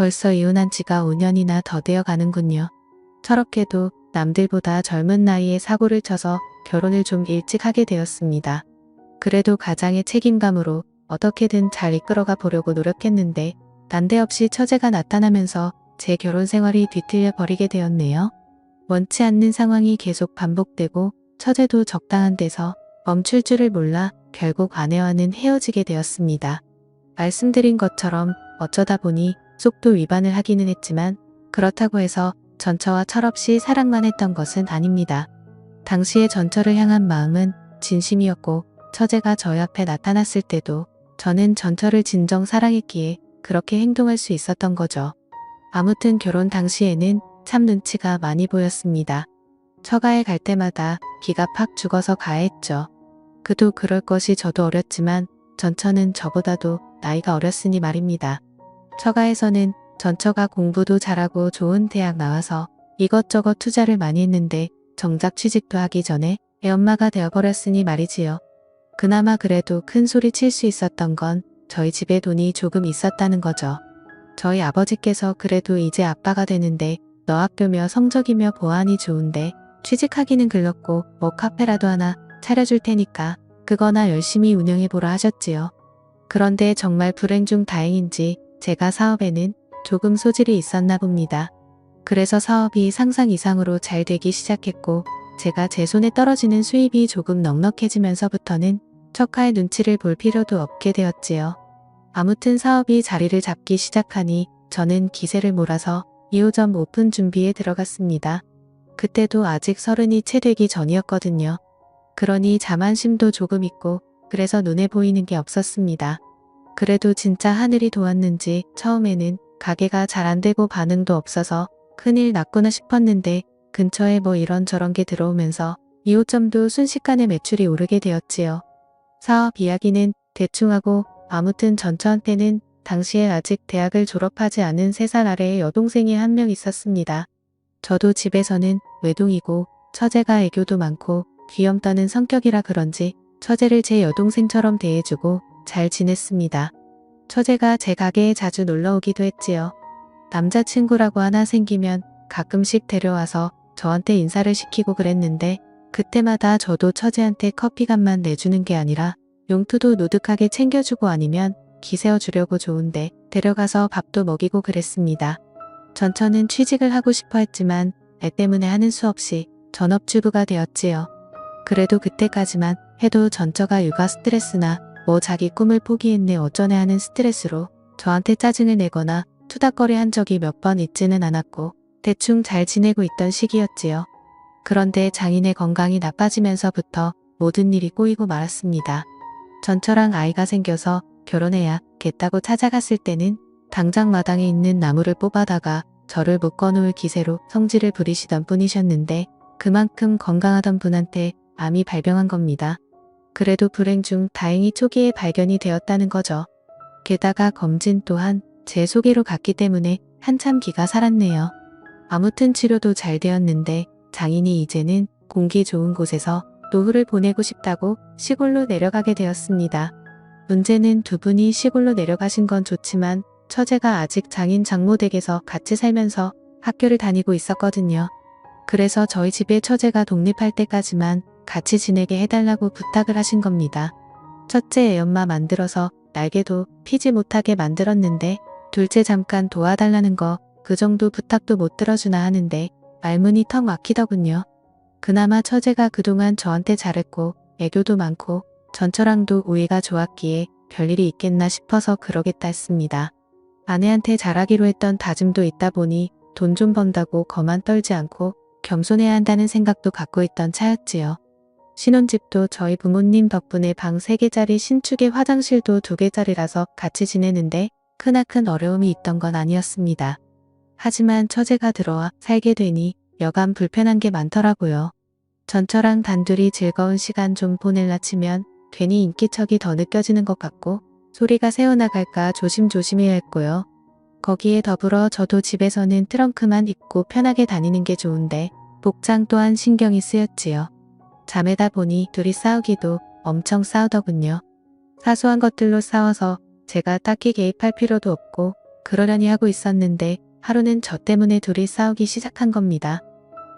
벌써 이혼한 지가 5년이나 더 되어 가는군요. 철없게도 남들보다 젊은 나이에 사고를 쳐서 결혼을 좀 일찍 하게 되었습니다. 그래도 가장의 책임감으로 어떻게든 잘 이끌어가 보려고 노력했는데 난데없이 처제가 나타나면서 제 결혼 생활이 뒤틀려 버리게 되었네요. 원치 않는 상황이 계속 반복되고 처제도 적당한 데서 멈출 줄을 몰라 결국 아내와는 헤어지게 되었습니다. 말씀드린 것처럼 어쩌다 보니 속도 위반을 하기는 했지만 그렇다고 해서 전처와 철없이 사랑만 했던 것은 아닙니다. 당시의 전처를 향한 마음은 진심이었고 처제가 저희 앞에 나타났을 때도 저는 전처를 진정 사랑했기에 그렇게 행동할 수 있었던 거죠. 아무튼 결혼 당시에는 참 눈치가 많이 보였습니다. 처가에 갈 때마다 기가 팍 죽어서 가야 했죠. 그도 그럴 것이 저도 어렸지만 전처는 저보다도 나이가 어렸으니 말입니다. 처가에서는 전처가 공부도 잘하고 좋은 대학 나와서 이것저것 투자를 많이 했는데 정작 취직도 하기 전에 애엄마가 되어버렸으니 말이지요. 그나마 그래도 큰 소리 칠 수 있었던 건 저희 집에 돈이 조금 있었다는 거죠. 저희 아버지께서 그래도 이제 아빠가 되는데 너 학교며 성적이며 보안이 좋은데 취직하기는 글렀고 뭐 카페라도 하나 차려줄 테니까 그거나 열심히 운영해보라 하셨지요. 그런데 정말 불행 중 다행인지 제가 사업에는 조금 소질이 있었나 봅니다. 그래서 사업이 상상 이상으로 잘 되기 시작했고 제가 제 손에 떨어지는 수입이 조금 넉넉해지면서부터는 처가의 눈치를 볼 필요도 없게 되었지요. 아무튼 사업이 자리를 잡기 시작하니 저는 기세를 몰아서 2호점 오픈 준비에 들어갔습니다. 그때도 아직 30이 채 되기 전이었거든요. 그러니 자만심도 조금 있고 그래서 눈에 보이는 게 없었습니다. 그래도 진짜 하늘이 도왔는지 처음에는 가게가 잘 안되고 반응도 없어서 큰일 났구나 싶었는데 근처에 뭐 이런저런 게 들어오면서 2호점도 순식간에 매출이 오르게 되었지요. 사업 이야기는 대충 하고 아무튼 전처한테는 당시에 아직 대학을 졸업하지 않은 3살 아래의 여동생이 한 명 있었습니다. 저도 집에서는 외동이고 처제가 애교도 많고 귀염 떠는 성격이라 그런지 처제를 제 여동생처럼 대해주고 잘 지냈습니다. 처제가 제 가게에 자주 놀러오기도 했지요. 남자친구라고 하나 생기면 가끔씩 데려와서 저한테 인사를 시키고 그랬는데 그때마다 저도 처제한테 커피값만 내주는 게 아니라 용투도 노득하게 챙겨주고 아니면 기세어주려고 좋은데 데려가서 밥도 먹이고 그랬습니다. 전처는 취직을 하고 싶어 했지만 애 때문에 하는 수 없이 전업주부가 되었지요. 그래도 그때까지만 해도 전처가 육아 스트레스나 뭐 자기 꿈을 포기했네 어쩌네 하는 스트레스로 저한테 짜증을 내거나 투닥거리 한 적이 몇 번 있지는 않았고 대충 잘 지내고 있던 시기였지요. 그런데 장인의 건강이 나빠지면서부터 모든 일이 꼬이고 말았습니다. 전처랑 아이가 생겨서 결혼해야겠다고 찾아갔을 때는 당장 마당에 있는 나무를 뽑아다가 저를 묶어놓을 기세로 성질을 부리시던 분이셨는데 그만큼 건강하던 분한테 암이 발병한 겁니다. 그래도 불행 중 다행히 초기에 발견이 되었다는 거죠. 게다가 검진 또한 제 소개로 갔기 때문에 한참 기가 살았네요. 아무튼 치료도 잘 되었는데 장인이 이제는 공기 좋은 곳에서 노후를 보내고 싶다고 시골로 내려가게 되었습니다. 문제는 두 분이 시골로 내려가신 건 좋지만 처제가 아직 장인 장모 댁에서 같이 살면서 학교를 다니고 있었거든요. 그래서 저희 집에 처제가 독립할 때까지만 같이 지내게 해달라고 부탁을 하신 겁니다. 첫째 애엄마 만들어서 날개도 피지 못하게 만들었는데 둘째 잠깐 도와달라는 거 그 정도 부탁도 못 들어주나 하는데 말문이 턱 막히더군요. 그나마 처제가 그동안 저한테 잘했고 애교도 많고 전처랑도 우애가 좋았기에 별일이 있겠나 싶어서 그러겠다 했습니다. 아내한테 잘하기로 했던 다짐도 있다 보니 돈 좀 번다고 거만 떨지 않고 겸손해야 한다는 생각도 갖고 있던 차였지요. 신혼집도 저희 부모님 덕분에 방 3개짜리 신축에 화장실도 2개짜리라서 같이 지내는데 크나큰 어려움이 있던 건 아니었습니다. 하지만 처제가 들어와 살게 되니 여간 불편한 게 많더라고요. 전처랑 단둘이 즐거운 시간 좀 보낼라 치면 괜히 인기척이 더 느껴지는 것 같고 소리가 새어나갈까 조심조심해야 했고요. 거기에 더불어 저도 집에서는 트렁크만 입고 편하게 다니는 게 좋은데 복장 또한 신경이 쓰였지요. 자매다 보니 둘이 싸우기도 엄청 싸우더군요. 사소한 것들로 싸워서 제가 딱히 개입할 필요도 없고 그러려니 하고 있었는데 하루는 저 때문에 둘이 싸우기 시작한 겁니다.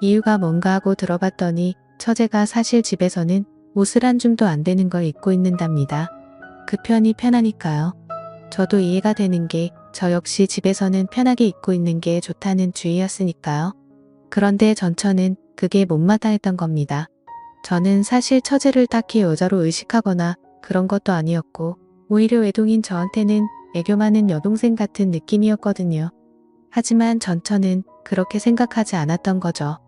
이유가 뭔가 하고 들어봤더니 처제가 사실 집에서는 옷을 한 줌도 안 되는 걸 입고 있는답니다. 그 편이 편하니까요. 저도 이해가 되는 게 저 역시 집에서는 편하게 입고 있는 게 좋다는 주의였으니까요. 그런데 전처는 그게 못마땅했던 겁니다. 저는 사실 처제를 딱히 여자로 의식하거나 그런 것도 아니었고 오히려 외동인 저한테는 애교 많은 여동생 같은 느낌이었거든요. 하지만 전처는 그렇게 생각하지 않았던 거죠.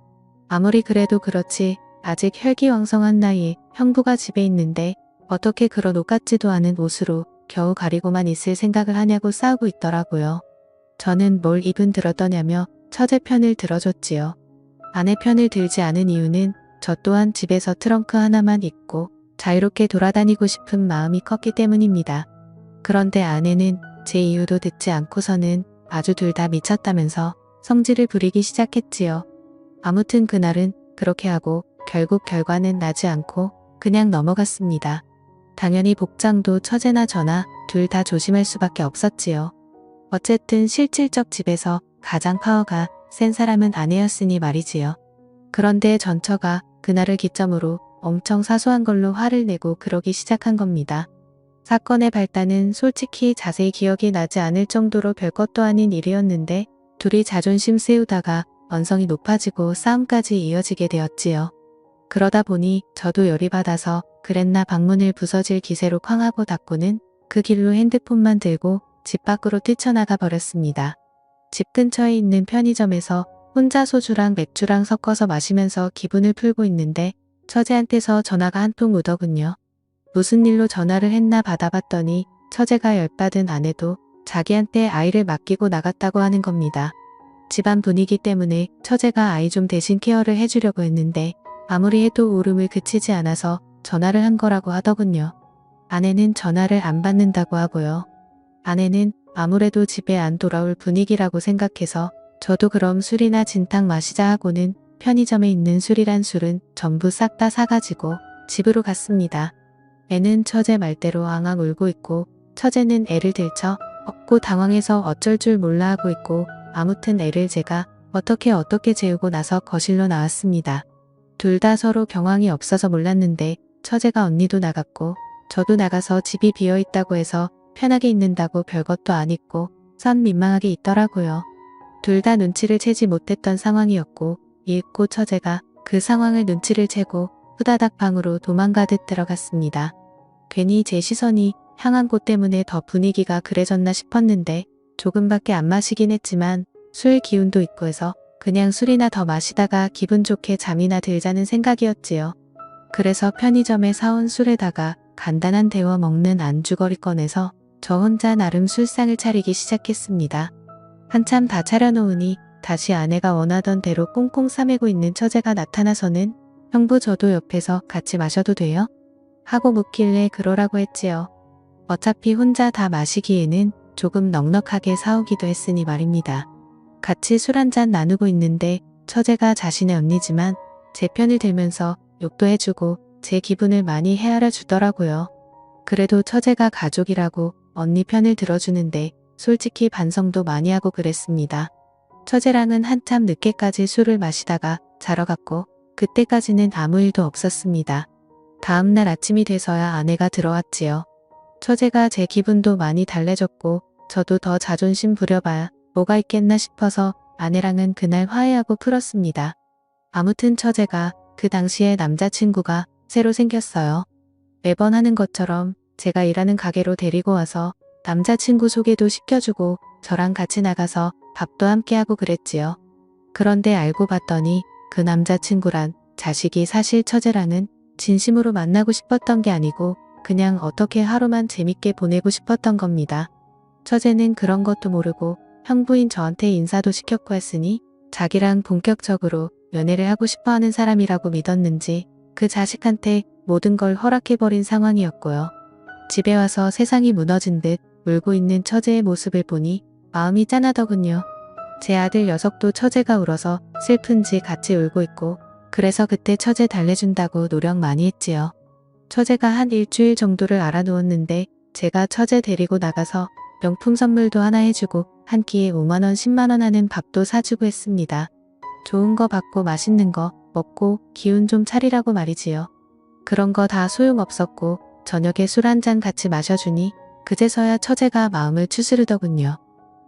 아무리 그래도 그렇지 아직 혈기왕성한 나이에 형부가 집에 있는데 어떻게 그런 옷 같지도 않은 옷으로 겨우 가리고만 있을 생각을 하냐고 싸우고 있더라고요. 저는 뭘 입은 들었더냐며 처제 편을 들어줬지요. 아내 편을 들지 않은 이유는 저 또한 집에서 트렁크 하나만 입고 자유롭게 돌아다니고 싶은 마음이 컸기 때문입니다. 그런데 아내는 제 이유도 듣지 않고서는 아주 둘 다 미쳤다면서 성질을 부리기 시작했지요. 아무튼 그날은 그렇게 하고 결국 결과는 나지 않고 그냥 넘어갔습니다. 당연히 복장도 처제나 저나 둘 다 조심할 수밖에 없었지요. 어쨌든 실질적 집에서 가장 파워가 센 사람은 아내였으니 말이지요. 그런데 전처가 그날을 기점으로 엄청 사소한 걸로 화를 내고 그러기 시작한 겁니다. 사건의 발단은 솔직히 자세히 기억이 나지 않을 정도로 별것도 아닌 일이었는데 둘이 자존심 세우다가 언성이 높아지고 싸움까지 이어지게 되었지요. 그러다 보니 저도 열이 받아서 그랬나 방문을 부서질 기세로 쾅하고 닫고는 그 길로 핸드폰만 들고 집 밖으로 뛰쳐나가 버렸습니다. 집 근처에 있는 편의점에서 혼자 소주랑 맥주랑 섞어서 마시면서 기분을 풀고 있는데 처제한테서 전화가 한 통 오더군요. 무슨 일로 전화를 했나 받아봤더니 처제가 열받은 아내도 자기한테 아이를 맡기고 나갔다고 하는 겁니다. 집안 분위기 때문에 처제가 아이 좀 대신 케어를 해주려고 했는데 아무리 해도 울음을 그치지 않아서 전화를 한 거라고 하더군요. 아내는 전화를 안 받는다고 하고요. 아내는 아무래도 집에 안 돌아올 분위기라고 생각해서 저도 그럼 술이나 진탕 마시자 하고는 편의점에 있는 술이란 술은 전부 싹 다 사가지고 집으로 갔습니다. 애는 처제 말대로 앙앙 울고 있고 처제는 애를 들쳐 업고 당황해서 어쩔 줄 몰라 하고 있고 아무튼 애를 제가 어떻게 재우고 나서 거실로 나왔습니다. 둘 다 서로 경황이 없어서 몰랐는데 처제가 언니도 나갔고 저도 나가서 집이 비어있다고 해서 편하게 있는다고 별것도 안 입고 선 민망하게 있더라고요. 둘 다 눈치를 채지 못했던 상황이었고 잃고 처제가 그 상황을 눈치를 채고 후다닥 방으로 도망가듯 들어갔습니다. 괜히 제 시선이 향한 곳 때문에 더 분위기가 그래졌나 싶었는데 조금밖에 안 마시긴 했지만 술 기운도 있고 해서 그냥 술이나 더 마시다가 기분 좋게 잠이나 들자는 생각이었지요. 그래서 편의점에 사온 술에다가 간단한 데워 먹는 안주거리 꺼내서 저 혼자 나름 술상을 차리기 시작했습니다. 한참 다 차려놓으니 다시 아내가 원하던 대로 꽁꽁 싸매고 있는 처제가 나타나서는 형부 저도 옆에서 같이 마셔도 돼요? 하고 묻길래 그러라고 했지요. 어차피 혼자 다 마시기에는 조금 넉넉하게 사오기도 했으니 말입니다. 같이 술 한잔 나누고 있는데 처제가 자신의 언니지만 제 편을 들면서 욕도 해주고 제 기분을 많이 헤아려 주더라고요. 그래도 처제가 가족이라고 언니 편을 들어주는데 솔직히 반성도 많이 하고 그랬습니다. 처제랑은 한참 늦게까지 술을 마시다가 자러 갔고 그때까지는 아무 일도 없었습니다. 다음날 아침이 돼서야 아내가 들어왔지요. 처제가 제 기분도 많이 달래줬고 저도 더 자존심 부려봐야 뭐가 있겠나 싶어서 아내랑은 그날 화해하고 풀었습니다. 아무튼 처제가 그 당시에 남자친구가 새로 생겼어요. 매번 하는 것처럼 제가 일하는 가게로 데리고 와서 남자친구 소개도 시켜주고 저랑 같이 나가서 밥도 함께 하고 그랬지요. 그런데 알고 봤더니 그 남자친구란 자식이 사실 처제랑은 진심으로 만나고 싶었던 게 아니고 그냥 어떻게 하루만 재밌게 보내고 싶었던 겁니다. 처제는 그런 것도 모르고 형부인 저한테 인사도 시켰고 했으니 자기랑 본격적으로 연애를 하고 싶어하는 사람이라고 믿었는지 그 자식한테 모든 걸 허락해버린 상황이었고요. 집에 와서 세상이 무너진 듯 울고 있는 처제의 모습을 보니 마음이 짠하더군요. 제 아들 녀석도 처제가 울어서 슬픈지 같이 울고 있고 그래서 그때 처제 달래준다고 노력 많이 했지요. 처제가 한 일주일 정도를 알아누웠는데 제가 처제 데리고 나가서 명품 선물도 하나 해주고 한 끼에 5만원 10만원 하는 밥도 사주고 했습니다. 좋은 거 받고 맛있는 거 먹고 기운 좀 차리라고 말이지요. 그런 거 다 소용없었고 저녁에 술 한 잔 같이 마셔주니 그제서야 처제가 마음을 추스르더군요.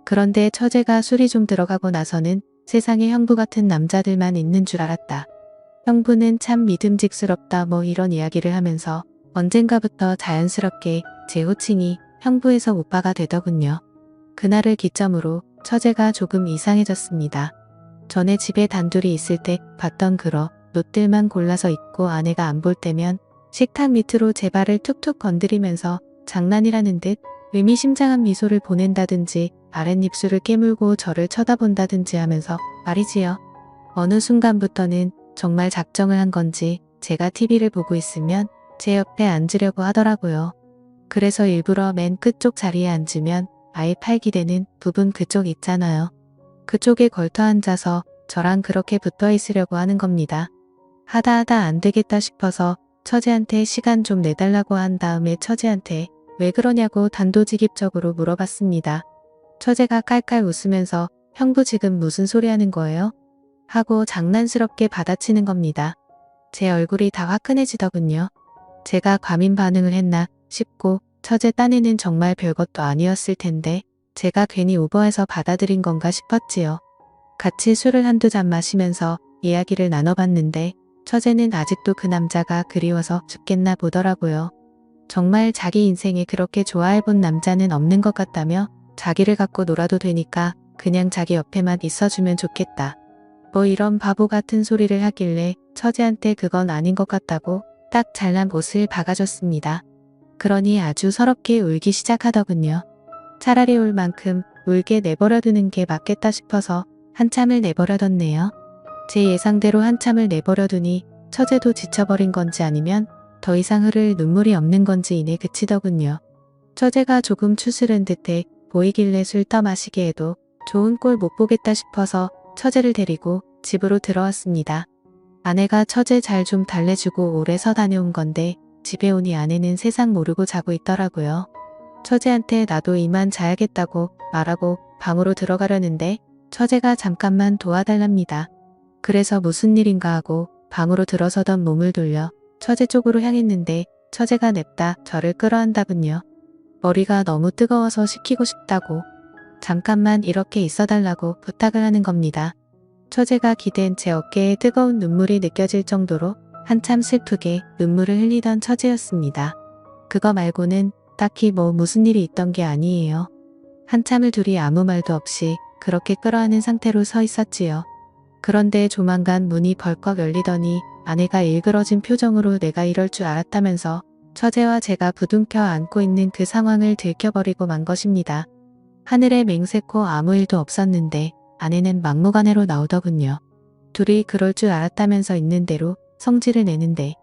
그런데 처제가 술이 좀 들어가고 나서는 세상에 형부 같은 남자들만 있는 줄 알았다. 형부는 참 믿음직스럽다 뭐 이런 이야기를 하면서 언젠가부터 자연스럽게 제 호칭이 형부에서 오빠가 되더군요. 그날을 기점으로 처제가 조금 이상해졌습니다. 전에 집에 단둘이 있을 때 봤던 그런 롯들만 골라서 입고 아내가 안 볼 때면 식탁 밑으로 제 발을 툭툭 건드리면서 장난이라는 듯 의미심장한 미소를 보낸다든지 아랫입술을 깨물고 저를 쳐다본다든지 하면서 말이지요. 어느 순간부터는 정말 작정을 한 건지 제가 TV를 보고 있으면 제 옆에 앉으려고 하더라고요. 그래서 일부러 맨 끝쪽 자리에 앉으면 아예 팔기대는 부분 그쪽 있잖아요. 그쪽에 걸터 앉아서 저랑 그렇게 붙어 있으려고 하는 겁니다. 하다 안 되겠다 싶어서 처제한테 시간 좀 내달라고 한 다음에 처제한테 왜 그러냐고 단도직입적으로 물어봤습니다. 처제가 깔깔 웃으면서 형부 지금 무슨 소리 하는 거예요? 하고 장난스럽게 받아치는 겁니다. 제 얼굴이 다 화끈해지더군요. 제가 과민 반응을 했나 싶고 처제 딴에는 정말 별것도 아니었을 텐데 제가 괜히 오버해서 받아들인 건가 싶었지요. 같이 술을 한두 잔 마시면서 이야기를 나눠봤는데 처제는 아직도 그 남자가 그리워서 죽겠나 보더라고요. 정말 자기 인생에 그렇게 좋아해본 남자는 없는 것 같다며 자기를 갖고 놀아도 되니까 그냥 자기 옆에만 있어주면 좋겠다. 뭐 이런 바보 같은 소리를 하길래 처제한테 그건 아닌 것 같다고 딱 잘난 못을 박아줬습니다. 그러니 아주 서럽게 울기 시작하더군요. 차라리 울 만큼 울게 내버려두는 게 맞겠다 싶어서 한참을 내버려뒀네요. 제 예상대로 한참을 내버려두니 처제도 지쳐버린 건지 아니면 더 이상 흐를 눈물이 없는 건지 이내 그치더군요. 처제가 조금 추스른 듯해 보이길래 술 떠마시게 해도 좋은 꼴 못 보겠다 싶어서 처제를 데리고 집으로 들어왔습니다. 아내가 처제 잘 좀 달래주고 오래서 다녀온 건데 집에 오니 아내는 세상 모르고 자고 있더라고요. 처제한테 나도 이만 자야겠다고 말하고 방으로 들어가려는데 처제가 잠깐만 도와달랍니다. 그래서 무슨 일인가 하고 방으로 들어서던 몸을 돌려 처제 쪽으로 향했는데 처제가 냅다 저를 끌어안다군요. 머리가 너무 뜨거워서 식히고 싶다고 잠깐만 이렇게 있어달라고 부탁을 하는 겁니다. 처제가 기댄 제 어깨에 뜨거운 눈물이 느껴질 정도로 한참 슬프게 눈물을 흘리던 처제였습니다. 그거 말고는 딱히 뭐 무슨 일이 있던 게 아니에요. 한참을 둘이 아무 말도 없이 그렇게 끌어안은 상태로 서 있었지요. 그런데 조만간 문이 벌컥 열리더니 아내가 일그러진 표정으로 내가 이럴 줄 알았다면서 처제와 제가 부둥켜 안고 있는 그 상황을 들켜버리고 만 것입니다. 하늘에 맹세코 아무 일도 없었는데 아내는 막무가내로 나오더군요. 둘이 그럴 줄 알았다면서 있는 대로 성질을 내는데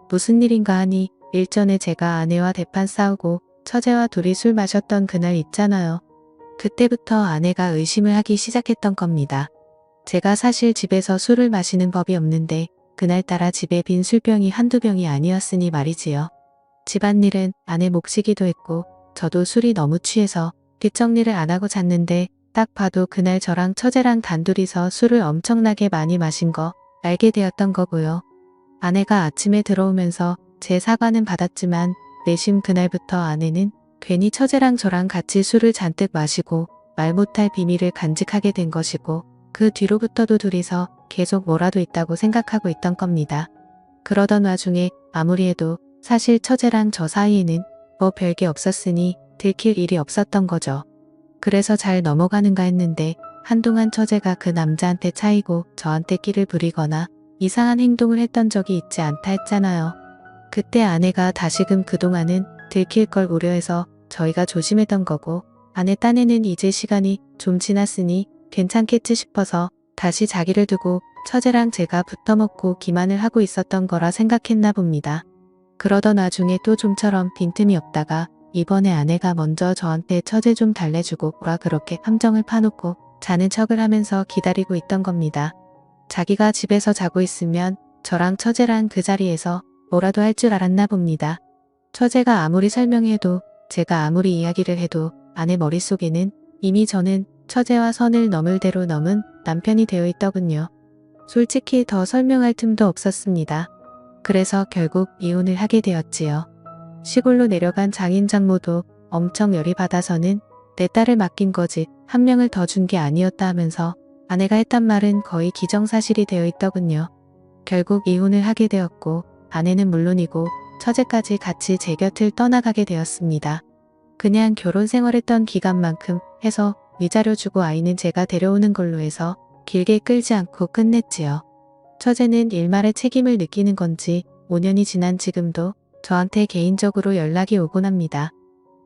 무슨 일인가 하니 일전에 제가 아내와 대판 싸우고 처제와 둘이 술 마셨던 그날 있잖아요. 그때부터 아내가 의심을 하기 시작했던 겁니다. 제가 사실 집에서 술을 마시는 법이 없는데 그날따라 집에 빈 술병이 한두 병이 아니었으니 말이지요. 집안일은 아내 몫이기도 했고 저도 술이 너무 취해서 뒷정리를 안 하고 잤는데 딱 봐도 그날 저랑 처제랑 단둘이서 술을 엄청나게 많이 마신 거 알게 되었던 거고요. 아내가 아침에 들어오면서 제 사과는 받았지만 내심 그날부터 아내는 괜히 처제랑 저랑 같이 술을 잔뜩 마시고 말 못할 비밀을 간직하게 된 것이고 그 뒤로부터도 둘이서 계속 뭐라도 있다고 생각하고 있던 겁니다. 그러던 와중에 아무리 해도 사실 처제랑 저 사이에는 뭐 별게 없었으니 들킬 일이 없었던 거죠. 그래서 잘 넘어가는가 했는데 한동안 처제가 그 남자한테 차이고 저한테 끼를 부리거나 이상한 행동을 했던 적이 있지 않다 했잖아요. 그때 아내가 다시금 그동안은 들킬 걸 우려해서 저희가 조심했던 거고 아내 딴에는 이제 시간이 좀 지났으니 괜찮겠지 싶어서 다시 자기를 두고 처제랑 제가 붙어먹고 기만을 하고 있었던 거라 생각했나 봅니다. 그러던 와중에 또 좀처럼 빈틈이 없다가 이번에 아내가 먼저 저한테 처제 좀 달래주고 뭐라 그렇게 함정을 파놓고 자는 척을 하면서 기다리고 있던 겁니다. 자기가 집에서 자고 있으면 저랑 처제랑 그 자리에서 뭐라도 할 줄 알았나 봅니다. 처제가 아무리 설명해도 제가 아무리 이야기를 해도 아내 머릿속에는 이미 저는 처제와 선을 넘을 대로 넘은 남편이 되어 있더군요. 솔직히 더 설명할 틈도 없었습니다. 그래서 결국 이혼을 하게 되었지요. 시골로 내려간 장인 장모도 엄청 열이 받아서는 내 딸을 맡긴 거지 한 명을 더 준 게 아니었다 하면서 아내가 했단 말은 거의 기정사실이 되어 있더군요. 결국 이혼을 하게 되었고 아내는 물론이고 처제까지 같이 제 곁을 떠나가게 되었습니다. 그냥 결혼 생활했던 기간만큼 해서 위자료 주고 아이는 제가 데려오는 걸로 해서 길게 끌지 않고 끝냈지요. 처제는 일말의 책임을 느끼는 건지 5년이 지난 지금도 저한테 개인적으로 연락이 오곤 합니다.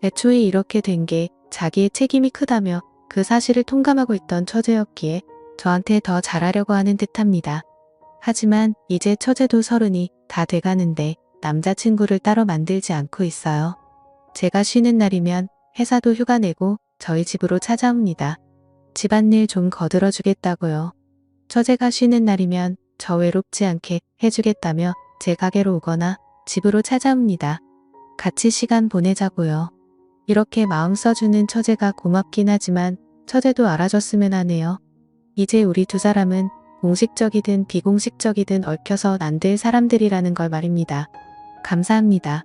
애초에 이렇게 된 게 자기의 책임이 크다며 그 사실을 통감하고 있던 처제였기에 저한테 더 잘하려고 하는 듯합니다. 하지만 이제 처제도 30이 다 돼가는데 남자친구를 따로 만들지 않고 있어요. 제가 쉬는 날이면 회사도 휴가 내고 저희 집으로 찾아옵니다. 집안일 좀 거들어 주겠다고요. 처제가 쉬는 날이면 저 외롭지 않게 해주겠다며 제 가게로 오거나 집으로 찾아옵니다. 같이 시간 보내자고요. 이렇게 마음 써주는 처제가 고맙긴 하지만 처제도 알아줬으면 하네요. 이제 우리 두 사람은 공식적이든 비공식적이든 얽혀서 안 될 사람들이라는 걸 말입니다. 감사합니다.